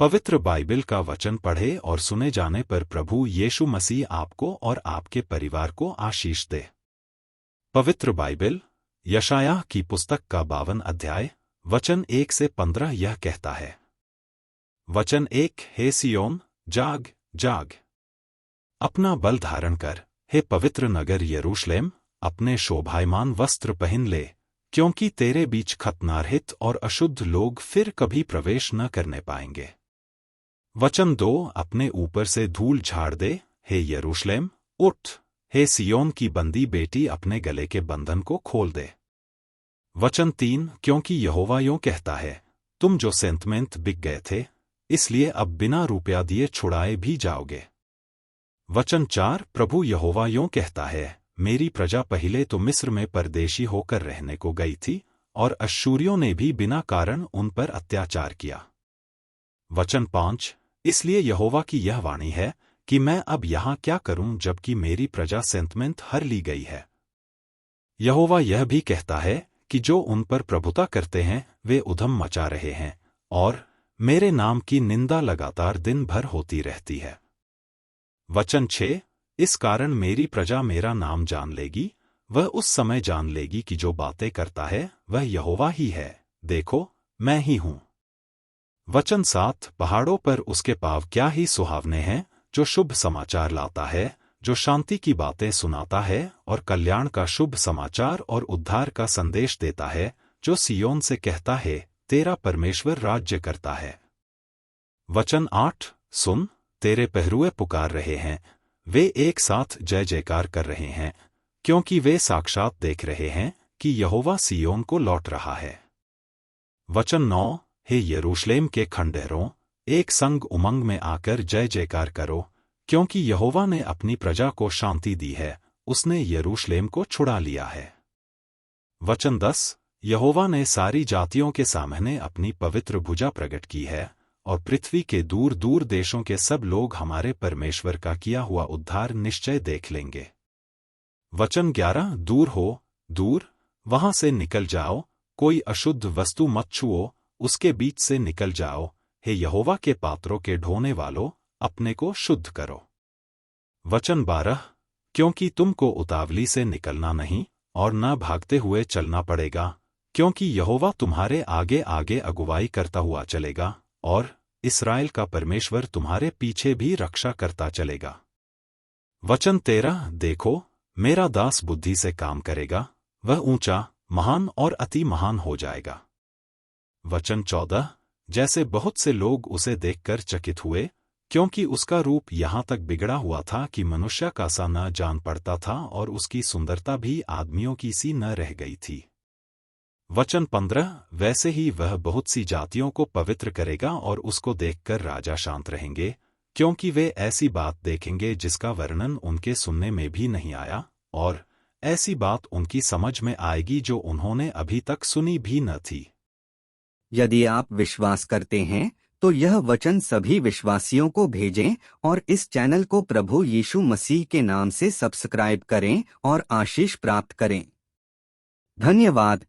पवित्र बाइबल का वचन पढ़े और सुने जाने पर प्रभु यीशु मसीह आपको और आपके परिवार को आशीष दे। पवित्र बाइबल यशायाह की पुस्तक का 52 अध्याय वचन 1 से 15 यह कहता है। वचन 1, हे सियोन, जाग जाग, अपना बल धारण कर, हे पवित्र नगर यरूशलेम, अपने शोभायमान वस्त्र पहन ले, क्योंकि तेरे बीच खतनारहित और अशुद्ध लोग फिर कभी प्रवेश न करने पाएंगे। वचन 2, अपने ऊपर से धूल झाड़ दे, हे यरूशलेम, उठ, हे सियोन की बंदी बेटी, अपने गले के बंधन को खोल दे। वचन 3, क्योंकि यहोवा यों कहता है, तुम जो सेंतमेंत बिक गए थे, इसलिए अब बिना रुपया दिए छुड़ाए भी जाओगे। वचन 4, प्रभु यहोवा यों कहता है, मेरी प्रजा पहले तो मिस्र में परदेशी होकर रहने को गई थी, और अश्शूरियों ने भी बिना कारण उन पर अत्याचार किया। वचन 5, इसलिए यहोवा की यह वाणी है कि मैं अब यहाँ क्या करूं जबकि मेरी प्रजा सेंतमेंत हर ली गई है। यहोवा यह भी कहता है कि जो उन पर प्रभुता करते हैं वे उधम मचा रहे हैं, और मेरे नाम की निंदा लगातार दिन भर होती रहती है। वचन 6, इस कारण मेरी प्रजा मेरा नाम जान लेगी, वह उस समय जान लेगी कि जो बातें करता है वह यहोवा ही है, देखो मैं ही हूं। वचन 7, पहाड़ों पर उसके पाँव क्या ही सुहावने हैं, जो शुभ समाचार लाता है, जो शांति की बातें सुनाता है और कल्याण का शुभ समाचार और उद्धार का संदेश देता है, जो सियोन से कहता है, तेरा परमेश्वर राज्य करता है। वचन 8, सुन, तेरे पहरुए पुकार रहे हैं, वे एक साथ जय जयकार कर रहे हैं, क्योंकि वे साक्षात देख रहे हैं कि यहोवा सियोन को लौट रहा है। वचन 9, हे यरूशलेम के खंडहरों, एक संग उमंग में आकर जय जयकार करो, क्योंकि यहोवा ने अपनी प्रजा को शांति दी है, उसने यरूशलेम को छुड़ा लिया है। वचन 10, यहोवा ने सारी जातियों के सामने अपनी पवित्र भुजा प्रकट की है, और पृथ्वी के दूर दूर देशों के सब लोग हमारे परमेश्वर का किया हुआ उद्धार निश्चय देख लेंगे। वचन 11, दूर हो, दूर, वहां से निकल जाओ, कोई अशुद्ध वस्तु मत छुओ, उसके बीच से निकल जाओ, हे यहोवा के पात्रों के ढोने वालों, अपने को शुद्ध करो। वचन 12, क्योंकि तुमको उतावली से निकलना नहीं और न भागते हुए चलना पड़ेगा, क्योंकि यहोवा तुम्हारे आगे आगे अगुवाई करता हुआ चलेगा, और इस्राएल का परमेश्वर तुम्हारे पीछे भी रक्षा करता चलेगा। वचन 13, देखो, मेरा दास बुद्धि से काम करेगा, वह ऊंचा, महान और अति महान हो जाएगा। वचन 14, जैसे बहुत से लोग उसे देखकर चकित हुए, क्योंकि उसका रूप यहाँ तक बिगड़ा हुआ था कि मनुष्य का सा न जान पड़ता था, और उसकी सुंदरता भी आदमियों की सी न रह गई थी। वचन 15, वैसे ही वह बहुत सी जातियों को पवित्र करेगा, और उसको देखकर राजा शांत रहेंगे, क्योंकि वे ऐसी बात देखेंगे जिसका वर्णन उनके सुनने में भी नहीं आया, और ऐसी बात उनकी समझ में आएगी जो उन्होंने अभी तक सुनी भी न थी। यदि आप विश्वास करते हैं तो यह वचन सभी विश्वासियों को भेजें और इस चैनल को प्रभु यीशु मसीह के नाम से सब्सक्राइब करें और आशीष प्राप्त करें। धन्यवाद।